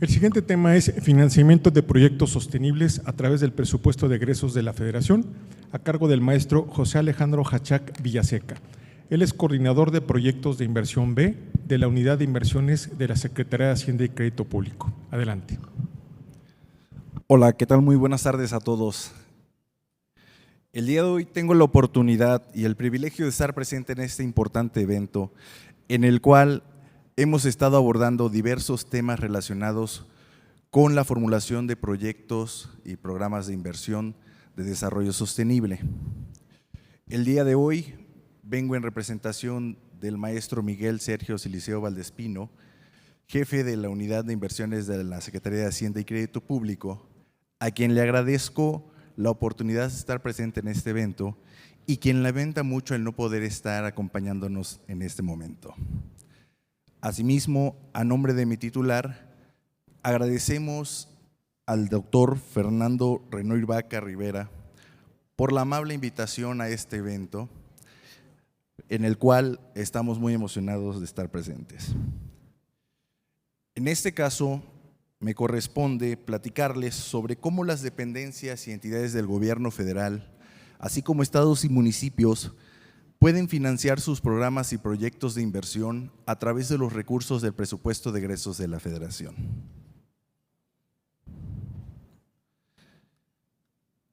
El siguiente tema es financiamiento de proyectos sostenibles a través del presupuesto de egresos de la Federación, a cargo del maestro José Alejandro Hachac Villaseca. Él es coordinador de proyectos de inversión B de la Unidad de Inversiones de la Secretaría de Hacienda y Crédito Público. Adelante. Hola, ¿qué tal? Muy buenas tardes a todos. El día de hoy tengo la oportunidad y el privilegio de estar presente en este importante evento, en el cual hemos estado abordando diversos temas relacionados con la formulación de proyectos y programas de inversión de desarrollo sostenible. El día de hoy vengo en representación del maestro Miguel Sergio Siliceo Valdespino, jefe de la Unidad de Inversiones de la Secretaría de Hacienda y Crédito Público, a quien le agradezco la oportunidad de estar presente en este evento y quien lamenta mucho el no poder estar acompañándonos en este momento. Asimismo, a nombre de mi titular, agradecemos al doctor Fernando Renoir Vaca Rivera por la amable invitación a este evento, en el cual estamos muy emocionados de estar presentes. En este caso, me corresponde platicarles sobre cómo las dependencias y entidades del gobierno federal, así como estados y municipios, pueden financiar sus programas y proyectos de inversión a través de los recursos del presupuesto de egresos de la Federación.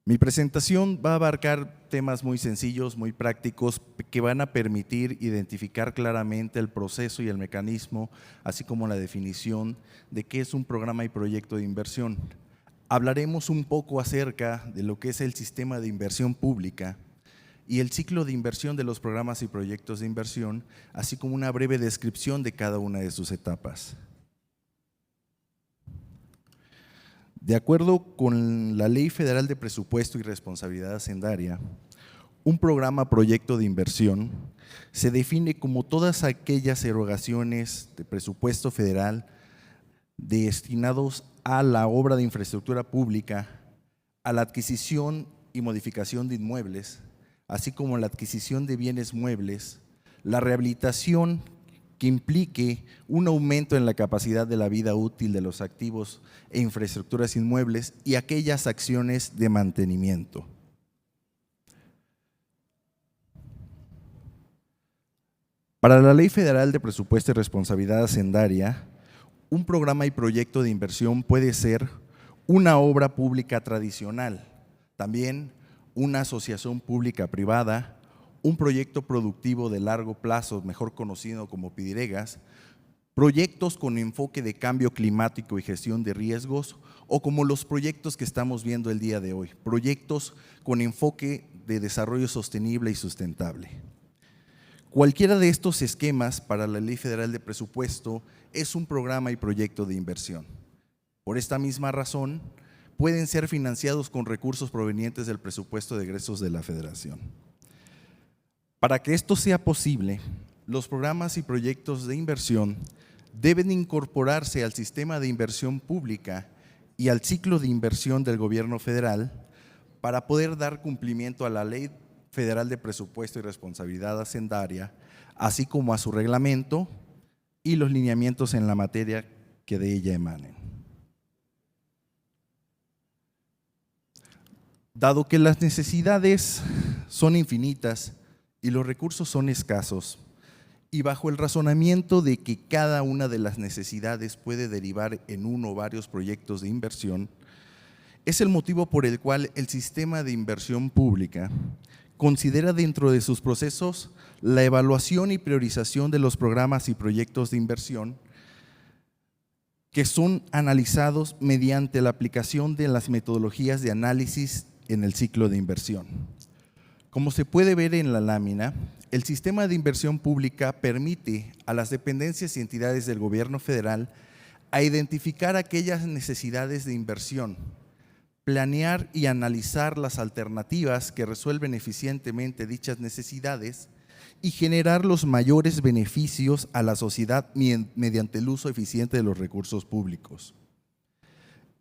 Mi presentación va a abarcar temas muy sencillos, muy prácticos, que van a permitir identificar claramente el proceso y el mecanismo, así como la definición de qué es un programa y proyecto de inversión. Hablaremos un poco acerca de lo que es el sistema de inversión pública y el ciclo de inversión de los programas y proyectos de inversión, así como una breve descripción de cada una de sus etapas. De acuerdo con la Ley Federal de Presupuesto y Responsabilidad Hacendaria, un programa proyecto de inversión se define como todas aquellas erogaciones de presupuesto federal destinados a la obra de infraestructura pública, a la adquisición y modificación de inmuebles, así como la adquisición de bienes muebles, la rehabilitación que implique un aumento en la capacidad de la vida útil de los activos e infraestructuras inmuebles y aquellas acciones de mantenimiento. Para la Ley Federal de Presupuesto y Responsabilidad Hacendaria, un programa y proyecto de inversión puede ser una obra pública tradicional, también una asociación pública privada, un proyecto productivo de largo plazo, mejor conocido como PIDIREGAS, proyectos con enfoque de cambio climático y gestión de riesgos, o como los proyectos que estamos viendo el día de hoy, proyectos con enfoque de desarrollo sostenible y sustentable. Cualquiera de estos esquemas para la Ley Federal de Presupuesto es un programa y proyecto de inversión. Por esta misma razón, pueden ser financiados con recursos provenientes del presupuesto de egresos de la Federación. Para que esto sea posible, los programas y proyectos de inversión deben incorporarse al sistema de inversión pública y al ciclo de inversión del gobierno federal para poder dar cumplimiento a la Ley Federal de Presupuesto y Responsabilidad Hacendaria, así como a su reglamento y los lineamientos en la materia que de ella emanen. Dado que las necesidades son infinitas y los recursos son escasos, y bajo el razonamiento de que cada una de las necesidades puede derivar en uno o varios proyectos de inversión, es el motivo por el cual el sistema de inversión pública considera dentro de sus procesos la evaluación y priorización de los programas y proyectos de inversión que son analizados mediante la aplicación de las metodologías de análisis en el ciclo de inversión. Como se puede ver en la lámina, el sistema de inversión pública permite a las dependencias y entidades del gobierno federal a identificar aquellas necesidades de inversión, planear y analizar las alternativas que resuelven eficientemente dichas necesidades y generar los mayores beneficios a la sociedad mediante el uso eficiente de los recursos públicos.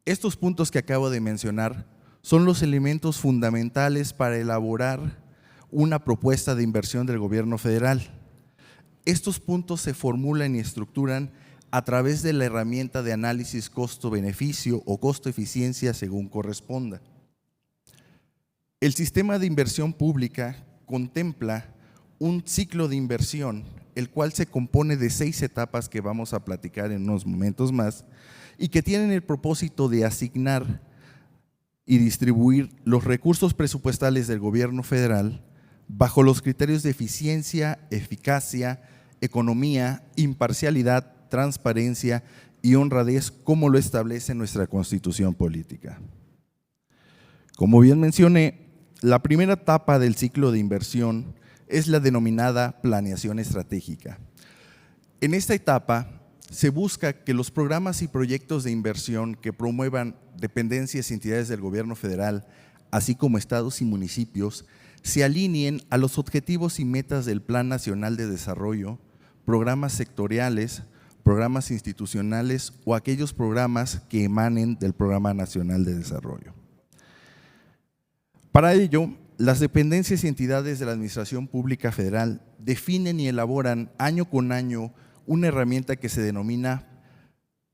Estos puntos que acabo de mencionar son los elementos fundamentales para elaborar una propuesta de inversión del gobierno federal. Estos puntos se formulan y estructuran a través de la herramienta de análisis costo-beneficio o costo-eficiencia según corresponda. El sistema de inversión pública contempla un ciclo de inversión, el cual se compone de 6 etapas que vamos a platicar en unos momentos más y que tienen el propósito de asignar y distribuir los recursos presupuestales del gobierno federal bajo los criterios de eficiencia, eficacia, economía, imparcialidad, transparencia y honradez, como lo establece nuestra Constitución política. Como bien mencioné, la primera etapa del ciclo de inversión es la denominada planeación estratégica. En esta etapa se busca que los programas y proyectos de inversión que promuevan dependencias y entidades del gobierno federal, así como estados y municipios, se alineen a los objetivos y metas del Plan Nacional de Desarrollo, programas sectoriales, programas institucionales o aquellos programas que emanen del Programa Nacional de Desarrollo. Para ello, las dependencias y entidades de la Administración Pública Federal definen y elaboran año con año una herramienta que se denomina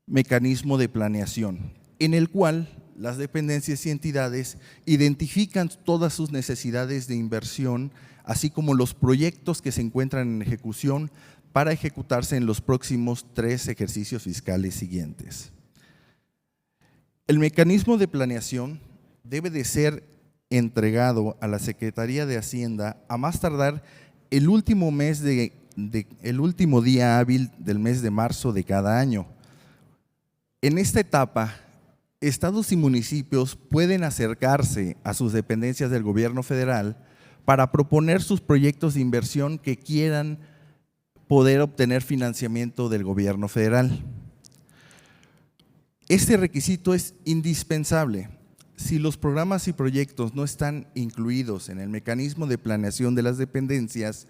mecanismo de planeación, en el cual las dependencias y entidades identifican todas sus necesidades de inversión, así como los proyectos que se encuentran en ejecución para ejecutarse en los próximos 3 ejercicios fiscales siguientes. El mecanismo de planeación debe de ser entregado a la Secretaría de Hacienda a más tardar el último día hábil del mes de marzo de cada año. En esta etapa, estados y municipios pueden acercarse a sus dependencias del gobierno federal para proponer sus proyectos de inversión que quieran poder obtener financiamiento del gobierno federal. Este requisito es indispensable. Si los programas y proyectos no están incluidos en el mecanismo de planeación de las dependencias,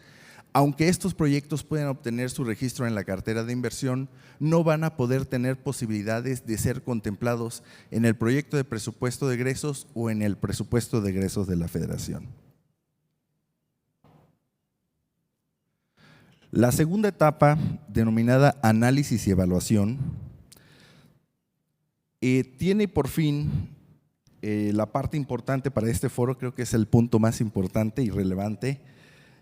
aunque estos proyectos puedan obtener su registro en la cartera de inversión, no van a poder tener posibilidades de ser contemplados en el proyecto de presupuesto de egresos o en el presupuesto de egresos de la Federación. La segunda etapa, denominada análisis y evaluación, tiene por fin la parte importante para este foro, creo que es el punto más importante y relevante,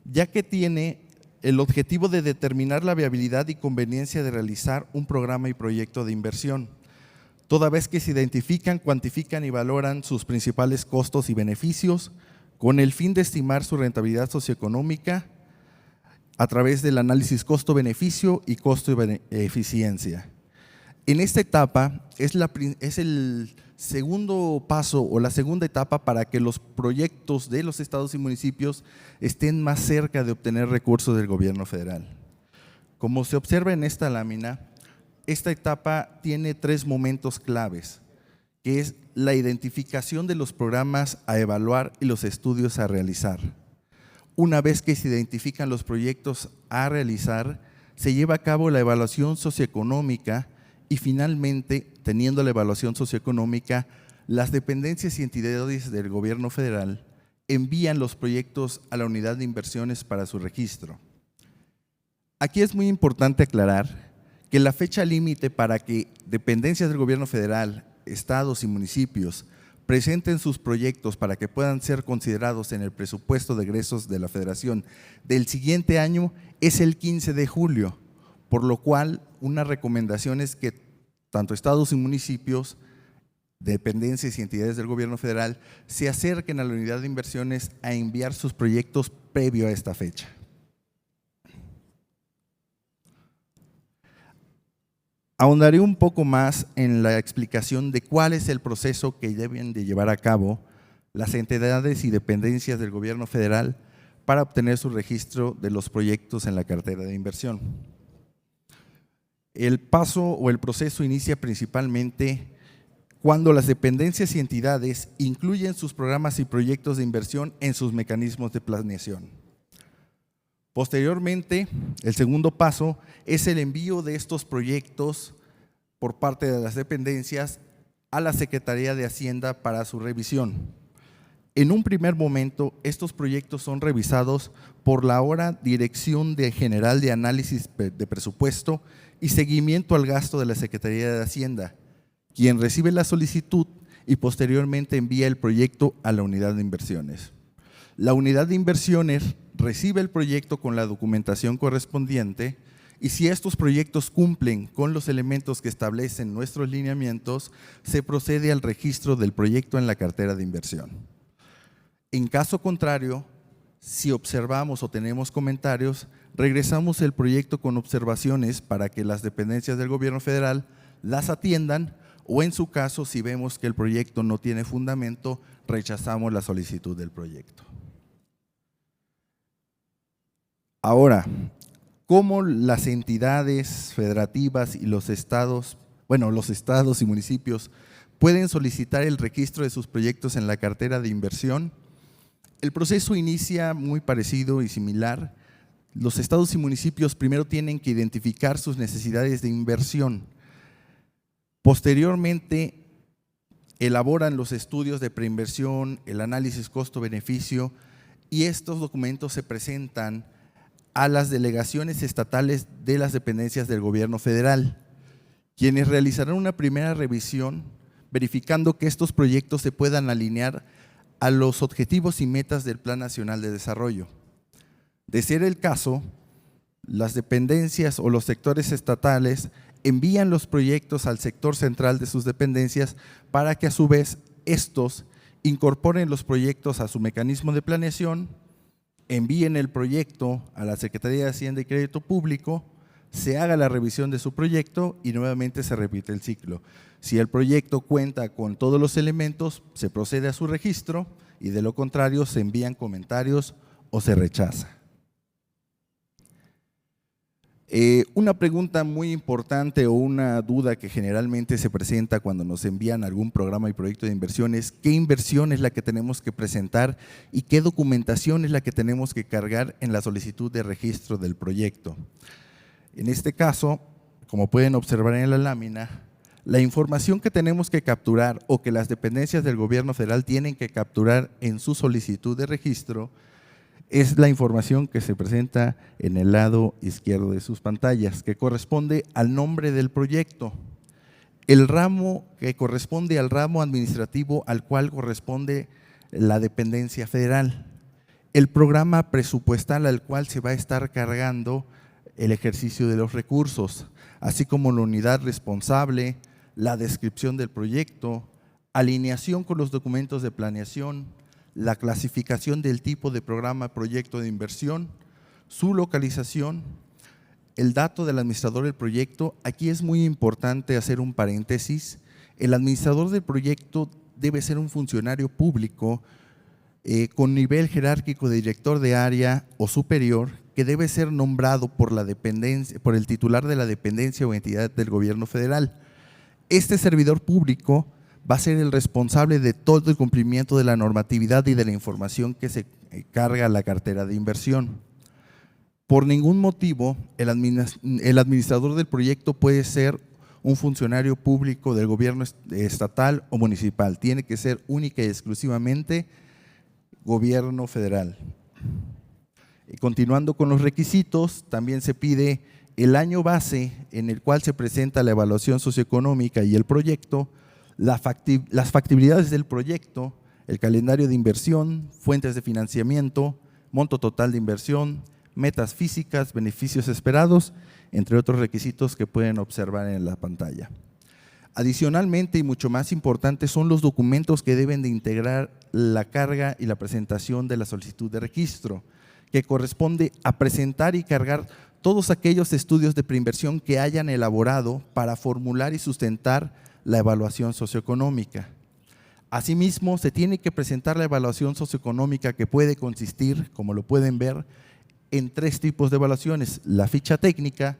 ya que tiene el objetivo de determinar la viabilidad y conveniencia de realizar un programa y proyecto de inversión, toda vez que se identifican, cuantifican y valoran sus principales costos y beneficios con el fin de estimar su rentabilidad socioeconómica a través del análisis costo-beneficio y costo-eficiencia. En esta etapa es el segundo paso o la segunda etapa para que los proyectos de los estados y municipios estén más cerca de obtener recursos del gobierno federal. Como se observa en esta lámina, esta etapa tiene 3 momentos claves, que es la identificación de los programas a evaluar y los estudios a realizar. Una vez que se identifican los proyectos a realizar, se lleva a cabo la evaluación socioeconómica y finalmente, teniendo la evaluación socioeconómica, las dependencias y entidades del gobierno federal envían los proyectos a la unidad de inversiones para su registro. Aquí es muy importante aclarar que la fecha límite para que dependencias del gobierno federal, estados y municipios presenten sus proyectos para que puedan ser considerados en el presupuesto de egresos de la Federación del siguiente año es el 15 de julio, por lo cual una recomendación es que tanto estados y municipios, dependencias y entidades del gobierno federal se acerquen a la unidad de inversiones a enviar sus proyectos previo a esta fecha. Ahondaré un poco más en la explicación de cuál es el proceso que deben de llevar a cabo las entidades y dependencias del gobierno federal para obtener su registro de los proyectos en la cartera de inversión. El paso o el proceso inicia principalmente cuando las dependencias y entidades incluyen sus programas y proyectos de inversión en sus mecanismos de planeación. Posteriormente, el segundo paso es el envío de estos proyectos por parte de las dependencias a la Secretaría de Hacienda para su revisión. En un primer momento, estos proyectos son revisados por la ahora Dirección General de Análisis de Presupuesto y Seguimiento al Gasto de la Secretaría de Hacienda, quien recibe la solicitud y posteriormente envía el proyecto a la unidad de inversiones. La unidad de inversiones recibe el proyecto con la documentación correspondiente y si estos proyectos cumplen con los elementos que establecen nuestros lineamientos, se procede al registro del proyecto en la cartera de inversión. En caso contrario, si observamos o tenemos comentarios, regresamos el proyecto con observaciones para que las dependencias del gobierno federal las atiendan o en su caso, si vemos que el proyecto no tiene fundamento, rechazamos la solicitud del proyecto. Ahora, ¿cómo las entidades federativas y los estados y municipios pueden solicitar el registro de sus proyectos en la cartera de inversión? El proceso inicia muy parecido y similar. Los estados y municipios primero tienen que identificar sus necesidades de inversión. Posteriormente, elaboran los estudios de preinversión, el análisis costo-beneficio y estos documentos se presentan a las delegaciones estatales de las dependencias del gobierno federal, quienes realizarán una primera revisión verificando que estos proyectos se puedan alinear a los objetivos y metas del Plan Nacional de Desarrollo. De ser el caso, las dependencias o los sectores estatales envían los proyectos al sector central de sus dependencias para que a su vez estos incorporen los proyectos a su mecanismo de planeación, envíen el proyecto a la Secretaría de Hacienda y Crédito Público, se haga la revisión de su proyecto y nuevamente se repite el ciclo. Si el proyecto cuenta con todos los elementos, se procede a su registro y de lo contrario se envían comentarios o se rechaza. Una pregunta muy importante o una duda que generalmente se presenta cuando nos envían algún programa y proyecto de inversión es ¿qué inversión es la que tenemos que presentar y qué documentación es la que tenemos que cargar en la solicitud de registro del proyecto? En este caso, como pueden observar en la lámina, la información que tenemos que capturar o que las dependencias del gobierno federal tienen que capturar en su solicitud de registro es la información que se presenta en el lado izquierdo de sus pantallas, que corresponde al nombre del proyecto, el ramo que corresponde al ramo administrativo al cual corresponde la dependencia federal, el programa presupuestal al cual se va a estar cargando el ejercicio de los recursos, así como la unidad responsable, la descripción del proyecto, alineación con los documentos de planeación, la clasificación del tipo de programa proyecto de inversión, su localización, el dato del administrador del proyecto. Aquí es muy importante hacer un paréntesis. El administrador del proyecto debe ser un funcionario público con nivel jerárquico de director de área o superior que debe ser nombrado por el titular de la dependencia o entidad del gobierno federal. Este servidor público va a ser el responsable de todo el cumplimiento de la normatividad y de la información que se carga a la cartera de inversión. Por ningún motivo, el administrador del proyecto puede ser un funcionario público del gobierno estatal o municipal. Tiene que ser única y exclusivamente gobierno federal. Continuando con los requisitos, también se pide el año base en el cual se presenta la evaluación socioeconómica y el proyecto, las factibilidades del proyecto, el calendario de inversión, fuentes de financiamiento, monto total de inversión, metas físicas, beneficios esperados, entre otros requisitos que pueden observar en la pantalla. Adicionalmente y mucho más importante son los documentos que deben de integrar la carga y la presentación de la solicitud de registro, que corresponde a presentar y cargar todos aquellos estudios de preinversión que hayan elaborado para formular y sustentar la evaluación socioeconómica. Asimismo, se tiene que presentar la evaluación socioeconómica que puede consistir, como lo pueden ver, en 3 tipos de evaluaciones: la ficha técnica,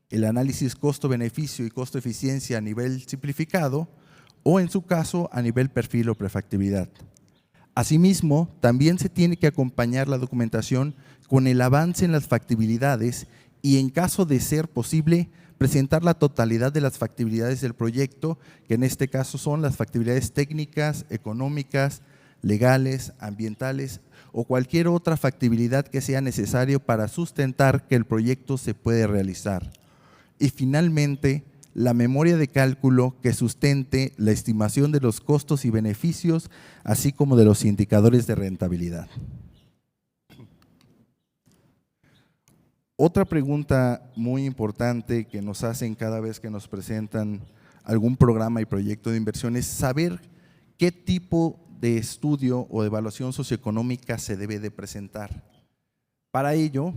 el análisis costo-beneficio y costo-eficiencia a nivel simplificado o, en su caso, a nivel perfil o prefactibilidad. Asimismo, también se tiene que acompañar la documentación con el avance en las factibilidades y, en caso de ser posible, presentar la totalidad de las factibilidades del proyecto, que en este caso son las factibilidades técnicas, económicas, legales, ambientales o cualquier otra factibilidad que sea necesario para sustentar que el proyecto se puede realizar. Y finalmente, la memoria de cálculo que sustente la estimación de los costos y beneficios, así como de los indicadores de rentabilidad. Otra pregunta muy importante que nos hacen cada vez que nos presentan algún programa y proyecto de inversión es saber qué tipo de estudio o de evaluación socioeconómica se debe de presentar. Para ello,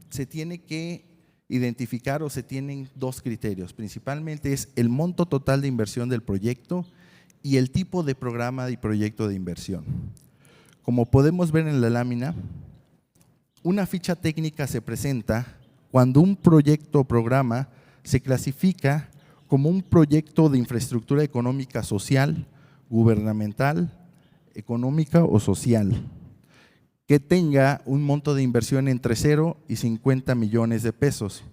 se tiene que identificar o se tienen dos criterios. Principalmente es el monto total de inversión del proyecto y el tipo de programa y proyecto de inversión. Como podemos ver en la lámina, una ficha técnica se presenta cuando un proyecto o programa se clasifica como un proyecto de infraestructura económica social, gubernamental, económica o social, que tenga un monto de inversión entre 0 y 50 millones de pesos.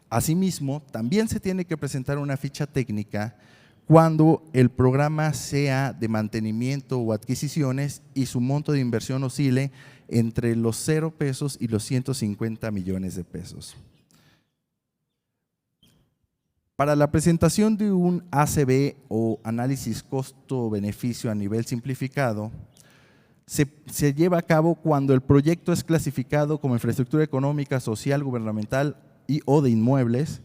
Asimismo, también se tiene que presentar una ficha técnica cuando el programa sea de mantenimiento o adquisiciones y su monto de inversión oscile entre los 0 pesos y los 150 millones de pesos. Para la presentación de un ACV o análisis costo-beneficio a nivel simplificado, se lleva a cabo cuando el proyecto es clasificado como infraestructura económica, social, gubernamental o de inmuebles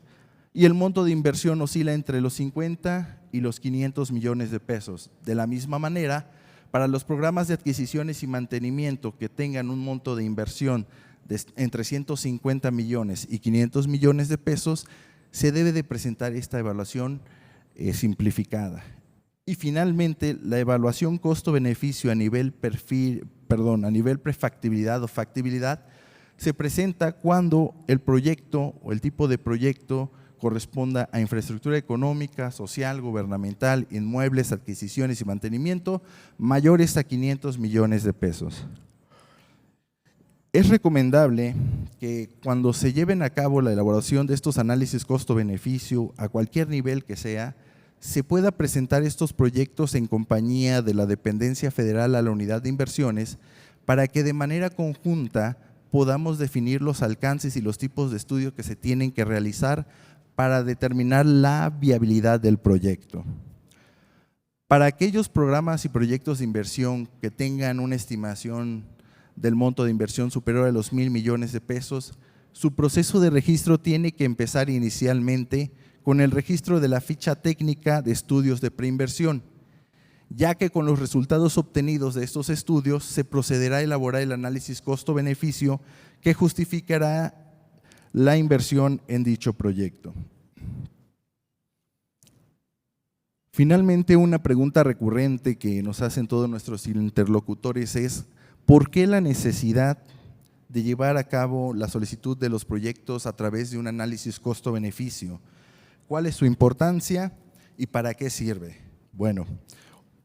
y el monto de inversión oscila entre los 50 y los 500 millones de pesos. De la misma manera, para los programas de adquisiciones y mantenimiento que tengan un monto de inversión entre 150 millones y 500 millones de pesos, se debe de presentar esta evaluación simplificada. Y finalmente, la evaluación costo-beneficio a nivel prefactibilidad o factibilidad se presenta cuando el proyecto o el tipo de proyecto corresponda a infraestructura económica, social, gubernamental, inmuebles, adquisiciones y mantenimiento mayores a 500 millones de pesos. Es recomendable que cuando se lleven a cabo la elaboración de estos análisis costo-beneficio a cualquier nivel que sea, se pueda presentar estos proyectos en compañía de la dependencia federal a la unidad de inversiones para que de manera conjunta podamos definir los alcances y los tipos de estudio que se tienen que realizar para determinar la viabilidad del proyecto. Para aquellos programas y proyectos de inversión que tengan una estimación del monto de inversión superior a los 1,000 millones de pesos, su proceso de registro tiene que empezar inicialmente con el registro de la ficha técnica de estudios de preinversión, ya que con los resultados obtenidos de estos estudios se procederá a elaborar el análisis costo-beneficio que justificará la inversión en dicho proyecto. Finalmente, una pregunta recurrente que nos hacen todos nuestros interlocutores es ¿por qué la necesidad de llevar a cabo la solicitud de los proyectos a través de un análisis costo-beneficio? ¿Cuál es su importancia y para qué sirve? Bueno,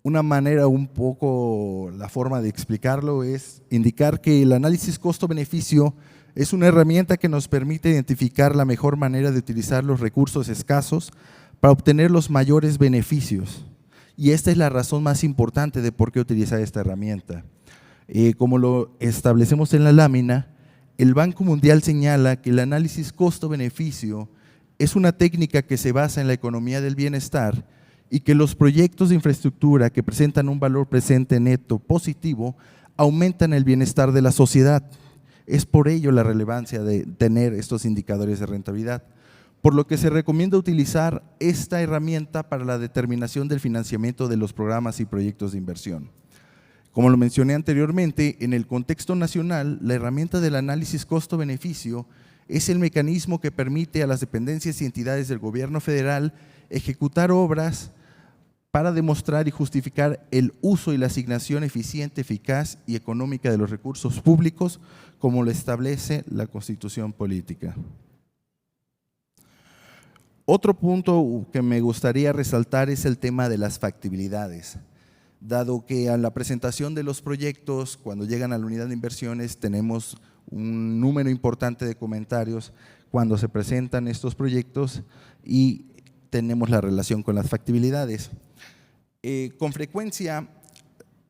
una manera un poco, la forma de explicarlo es indicar que el análisis costo-beneficio es una herramienta que nos permite identificar la mejor manera de utilizar los recursos escasos para obtener los mayores beneficios. Y esta es la razón más importante de por qué utilizar esta herramienta. Como lo establecemos en la lámina, el Banco Mundial señala que el análisis costo-beneficio es una técnica que se basa en la economía del bienestar y que los proyectos de infraestructura que presentan un valor presente neto positivo aumentan el bienestar de la sociedad. Es por ello la relevancia de tener estos indicadores de rentabilidad, por lo que se recomienda utilizar esta herramienta para la determinación del financiamiento de los programas y proyectos de inversión. Como lo mencioné anteriormente, en el contexto nacional, la herramienta del análisis costo-beneficio es el mecanismo que permite a las dependencias y entidades del gobierno federal ejecutar obras para demostrar y justificar el uso y la asignación eficiente, eficaz y económica de los recursos públicos, como lo establece la Constitución Política. Otro punto que me gustaría resaltar es el tema de las factibilidades. Dado que a la presentación de los proyectos, cuando llegan a la unidad de inversiones, tenemos un número importante de comentarios cuando se presentan estos proyectos y tenemos la relación con las factibilidades. Con frecuencia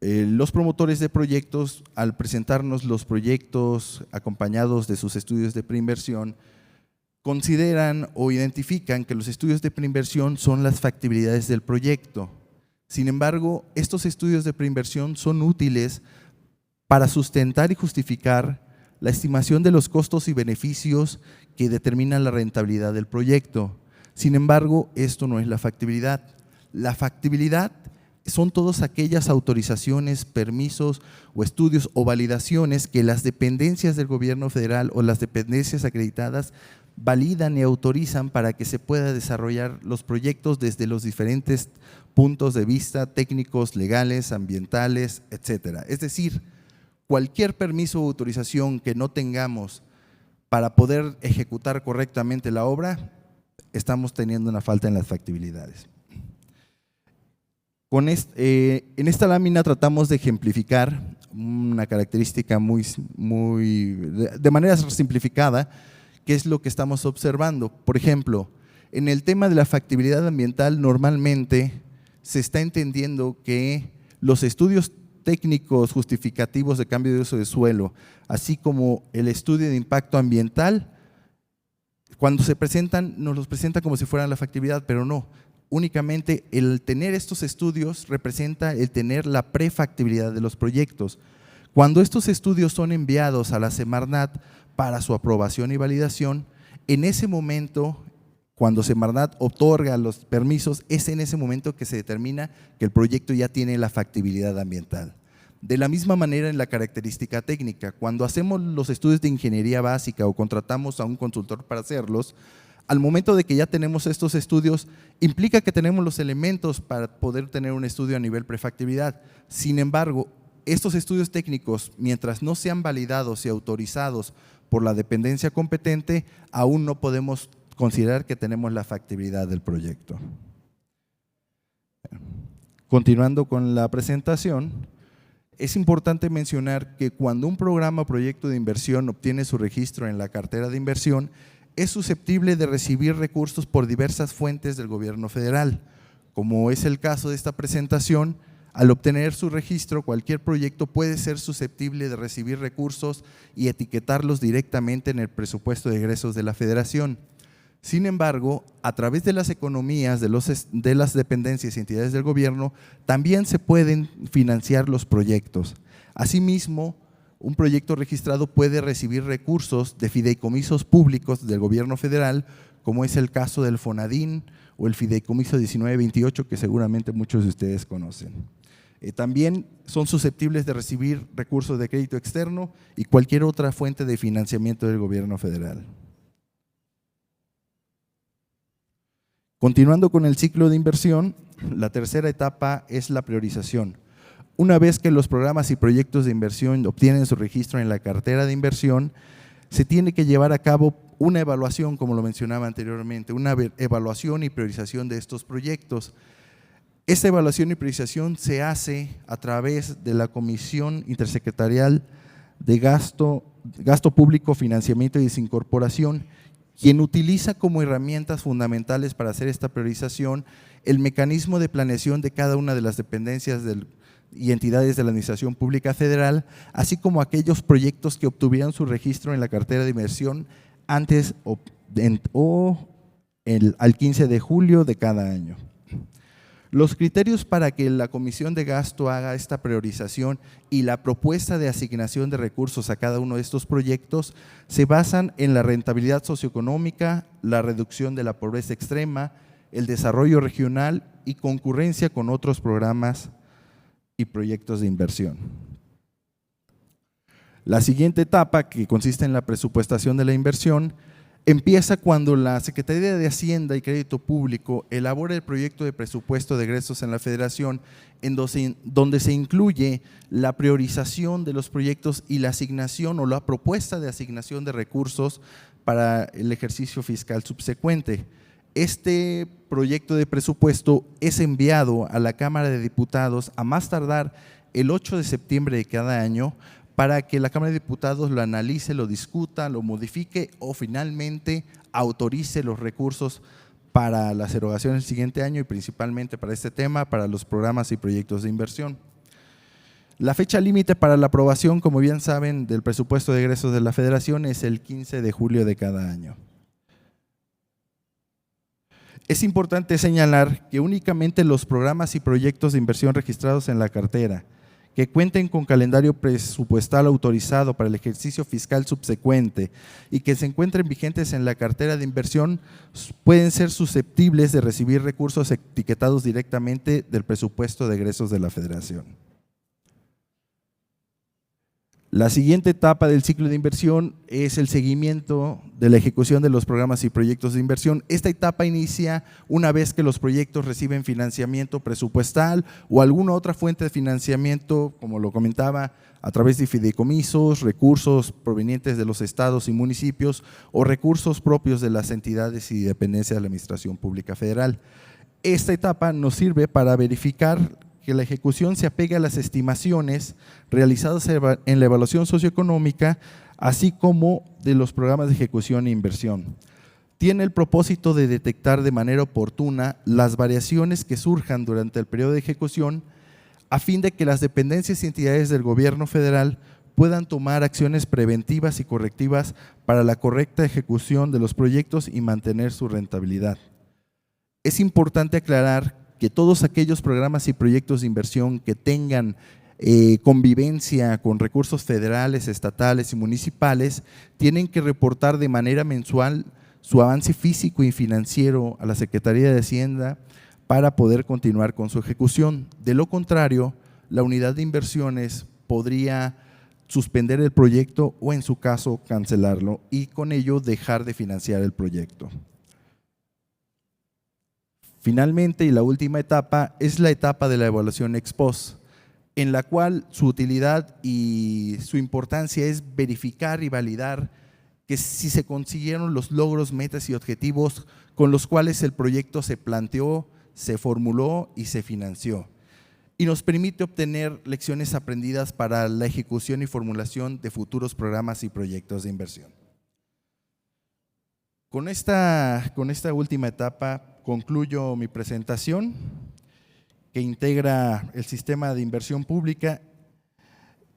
los promotores de proyectos, al presentarnos los proyectos acompañados de sus estudios de preinversión, consideran o identifican que los estudios de preinversión son las factibilidades del proyecto. Sin embargo, estos estudios de preinversión son útiles para sustentar y justificar la estimación de los costos y beneficios que determinan la rentabilidad del proyecto. Sin embargo, esto no es la factibilidad. La factibilidad son todas aquellas autorizaciones, permisos o estudios o validaciones que las dependencias del gobierno federal o las dependencias acreditadas validan y autorizan para que se pueda desarrollar los proyectos desde los diferentes puntos de vista técnicos, legales, ambientales, etcétera. Es decir, cualquier permiso o autorización que no tengamos para poder ejecutar correctamente la obra, estamos teniendo una falta en las factibilidades. En esta lámina tratamos de ejemplificar una característica de manera simplificada, qué es lo que estamos observando. Por ejemplo, en el tema de la factibilidad ambiental, normalmente se está entendiendo que los estudios técnicos justificativos de cambio de uso de suelo, así como el estudio de impacto ambiental, cuando se presentan, nos los presentan como si fueran la factibilidad, pero no. Únicamente el tener estos estudios representa el tener la prefactibilidad de los proyectos. Cuando estos estudios son enviados a la Semarnat para su aprobación y validación, en ese momento, cuando Semarnat otorga los permisos, es en ese momento que se determina que el proyecto ya tiene la factibilidad ambiental. De la misma manera en la característica técnica, cuando hacemos los estudios de ingeniería básica o contratamos a un consultor para hacerlos, al momento de que ya tenemos estos estudios, implica que tenemos los elementos para poder tener un estudio a nivel prefactibilidad. Sin embargo, estos estudios técnicos, mientras no sean validados y autorizados por la dependencia competente, aún no podemos considerar que tenemos la factibilidad del proyecto. Continuando con la presentación, es importante mencionar que cuando un programa o proyecto de inversión obtiene su registro en la cartera de inversión, es susceptible de recibir recursos por diversas fuentes del gobierno federal. Como es el caso de esta presentación, al obtener su registro, cualquier proyecto puede ser susceptible de recibir recursos y etiquetarlos directamente en el presupuesto de egresos de la Federación. Sin embargo, a través de las economías de las dependencias y entidades del gobierno, también se pueden financiar los proyectos. Asimismo, un proyecto registrado puede recibir recursos de fideicomisos públicos del gobierno federal, como es el caso del FONADIN o el fideicomiso 1928, que seguramente muchos de ustedes conocen. También son susceptibles de recibir recursos de crédito externo y cualquier otra fuente de financiamiento del gobierno federal. Continuando con el ciclo de inversión, la tercera etapa es la priorización. Una vez que los programas y proyectos de inversión obtienen su registro en la cartera de inversión, se tiene que llevar a cabo una evaluación, como lo mencionaba anteriormente, una evaluación y priorización de estos proyectos. Esta evaluación y priorización se hace a través de la Comisión Intersecretarial de Gasto Público, Financiamiento y Desincorporación, quien utiliza como herramientas fundamentales para hacer esta priorización el mecanismo de planeación de cada una de las dependencias y entidades de la Administración Pública Federal, así como aquellos proyectos que obtuvieran su registro en la cartera de inversión antes al 15 de julio de cada año. Los criterios para que la Comisión de Gasto haga esta priorización y la propuesta de asignación de recursos a cada uno de estos proyectos se basan en la rentabilidad socioeconómica, la reducción de la pobreza extrema, el desarrollo regional y concurrencia con otros programas y proyectos de inversión. La siguiente etapa, que consiste en la presupuestación de la inversión, empieza cuando la Secretaría de Hacienda y Crédito Público elabora el proyecto de presupuesto de egresos en la Federación, donde se incluye la priorización de los proyectos y la asignación o la propuesta de asignación de recursos para el ejercicio fiscal subsecuente. Este proyecto de presupuesto es enviado a la Cámara de Diputados a más tardar el 8 de septiembre de cada año para que la Cámara de Diputados lo analice, lo discuta, lo modifique o finalmente autorice los recursos para las erogaciones del siguiente año y principalmente para este tema, para los programas y proyectos de inversión. La fecha límite para la aprobación, como bien saben, del presupuesto de egresos de la Federación es el 15 de julio de cada año. Es importante señalar que únicamente los programas y proyectos de inversión registrados en la cartera, que cuenten con calendario presupuestal autorizado para el ejercicio fiscal subsecuente y que se encuentren vigentes en la cartera de inversión, pueden ser susceptibles de recibir recursos etiquetados directamente del presupuesto de egresos de la Federación. La siguiente etapa del ciclo de inversión es el seguimiento de la ejecución de los programas y proyectos de inversión. Esta etapa inicia una vez que los proyectos reciben financiamiento presupuestal o alguna otra fuente de financiamiento, como lo comentaba, a través de fideicomisos, recursos provenientes de los estados y municipios o recursos propios de las entidades y dependencias de la Administración Pública Federal. Esta etapa nos sirve para verificar que la ejecución se apegue a las estimaciones realizadas en la evaluación socioeconómica, así como de los programas de ejecución e inversión. Tiene el propósito de detectar de manera oportuna las variaciones que surjan durante el periodo de ejecución, a fin de que las dependencias y entidades del gobierno federal puedan tomar acciones preventivas y correctivas para la correcta ejecución de los proyectos y mantener su rentabilidad. Es importante aclarar que todos aquellos programas y proyectos de inversión que tengan convivencia con recursos federales, estatales y municipales tienen que reportar de manera mensual su avance físico y financiero a la Secretaría de Hacienda para poder continuar con su ejecución. De lo contrario, la unidad de inversiones podría suspender el proyecto o en su caso cancelarlo y con ello dejar de financiar el proyecto. Finalmente, y la última etapa, es la etapa de la evaluación ex post, en la cual su utilidad y su importancia es verificar y validar que si se consiguieron los logros, metas y objetivos con los cuales el proyecto se planteó, se formuló y se financió. Y nos permite obtener lecciones aprendidas para la ejecución y formulación de futuros programas y proyectos de inversión. Con esta última etapa concluyo mi presentación, que integra el sistema de inversión pública,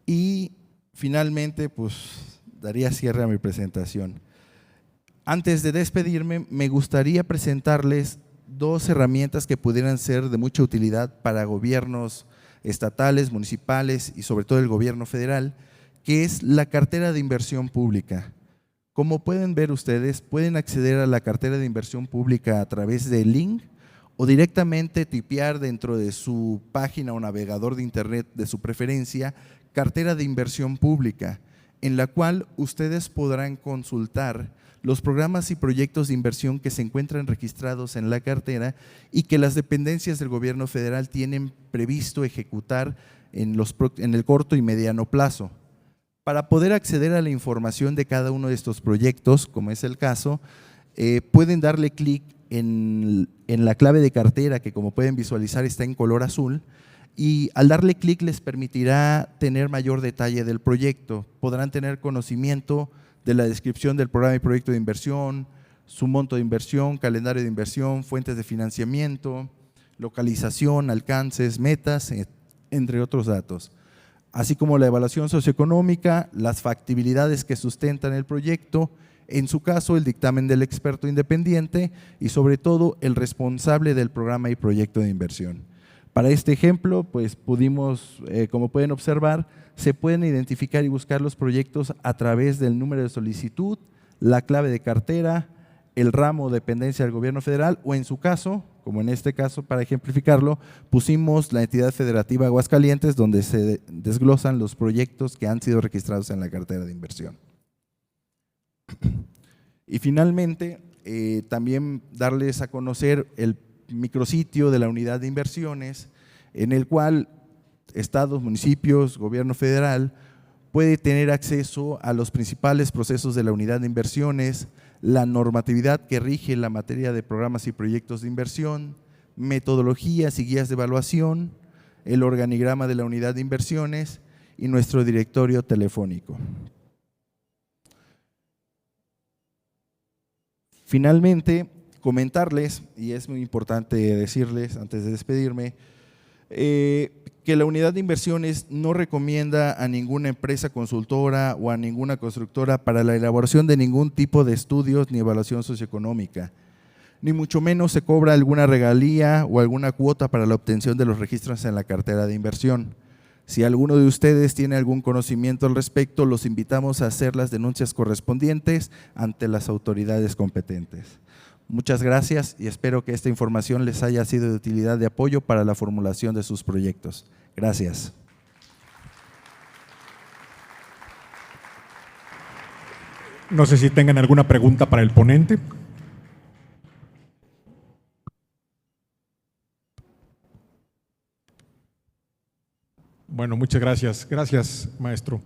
y finalmente pues daría cierre a mi presentación. Antes de despedirme, me gustaría presentarles dos herramientas que pudieran ser de mucha utilidad para gobiernos estatales, municipales y sobre todo el gobierno federal, que es la cartera de inversión pública. Como pueden ver ustedes, pueden acceder a la cartera de inversión pública a través del link o directamente tipear dentro de su página o navegador de internet de su preferencia, cartera de inversión pública, en la cual ustedes podrán consultar los programas y proyectos de inversión que se encuentran registrados en la cartera y que las dependencias del gobierno federal tienen previsto ejecutar en el corto y mediano plazo. Para poder acceder a la información de cada uno de estos proyectos, como es el caso, pueden darle clic en la clave de cartera, que como pueden visualizar está en color azul, y al darle clic les permitirá tener mayor detalle del proyecto. Podrán tener conocimiento de la descripción del programa y proyecto de inversión, su monto de inversión, calendario de inversión, fuentes de financiamiento, localización, alcances, metas, entre otros datos, así como la evaluación socioeconómica, las factibilidades que sustentan el proyecto, en su caso el dictamen del experto independiente y sobre todo el responsable del programa y proyecto de inversión. Para este ejemplo, pues pudimos, como pueden observar, se pueden identificar y buscar los proyectos a través del número de solicitud, la clave de cartera, el ramo o dependencia del gobierno federal o en su caso, como en este caso para ejemplificarlo, pusimos la entidad federativa Aguascalientes donde se desglosan los proyectos que han sido registrados en la cartera de inversión. Y finalmente, también darles a conocer el micrositio de la unidad de inversiones en el cual estados, municipios, gobierno federal puede tener acceso a los principales procesos de la unidad de inversiones, la normatividad que rige la materia de programas y proyectos de inversión, metodologías y guías de evaluación, el organigrama de la unidad de inversiones y nuestro directorio telefónico. Finalmente, comentarles, y es muy importante decirles antes de despedirme, que que la unidad de inversiones no recomienda a ninguna empresa consultora o a ninguna constructora para la elaboración de ningún tipo de estudios ni evaluación socioeconómica, ni mucho menos se cobra alguna regalía o alguna cuota para la obtención de los registros en la cartera de inversión. Si alguno de ustedes tiene algún conocimiento al respecto, los invitamos a hacer las denuncias correspondientes ante las autoridades competentes. Muchas gracias y espero que esta información les haya sido de utilidad de apoyo para la formulación de sus proyectos. Gracias. No sé si tengan alguna pregunta para el ponente. Bueno, muchas gracias. Gracias, maestro.